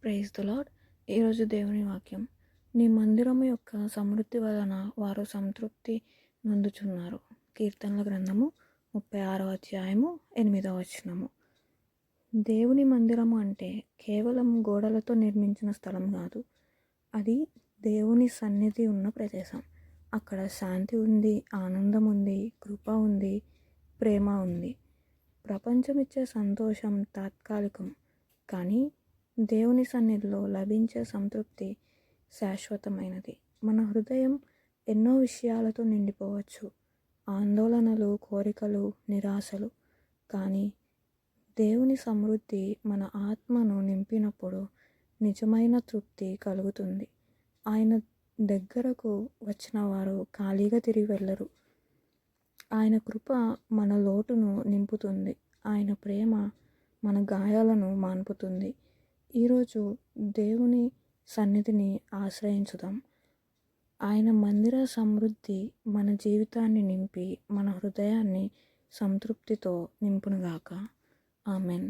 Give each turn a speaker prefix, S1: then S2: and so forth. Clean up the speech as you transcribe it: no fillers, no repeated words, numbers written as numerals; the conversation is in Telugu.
S1: Praise the lord. ఈరోజు దేవుని వాక్యం, నీ మందిరము యొక్క సమృద్ధి వలన వారు సంతృప్తి నొందుచున్నారు. కీర్తనల గ్రంథము 36వ అధ్యాయము 8వ వచనము. దేవుని మందిరము అంటే కేవలం గోడలతో నిర్మించిన స్థలం కాదు. అది దేవుని సన్నిధి ఉన్న ప్రదేశం. అక్కడ శాంతి ఉంది, ఆనందం ఉంది, కృప ఉంది, ప్రేమ ఉంది. ప్రపంచం ఇచ్చే సంతోషం తాత్కాలికం, కానీ దేవుని సన్నిధిలో లభించే సంతృప్తి శాశ్వతమైనది. మన హృదయం ఎన్నో విషయాలతో నిండిపోవచ్చు, ఆందోళనలు, కోరికలు, నిరాశలు. కానీ దేవుని సమృద్ధి మన ఆత్మను నింపినప్పుడు నిజమైన తృప్తి కలుగుతుంది. ఆయన దగ్గరకు వచ్చిన వారు ఖాళీగా తిరిగి వెళ్ళరు. ఆయన కృప మన లోటును నింపుతుంది. ఆయన ప్రేమ మన గాయాలను మాన్పుతుంది. ఈరోజు దేవుని సన్నిధిని ఆశ్రయించుదాం. ఆయన మందిర సమృద్ధి మన జీవితాన్ని నింపి మన హృదయాన్ని సంతృప్తితో నింపునుగాక. ఆమెన్.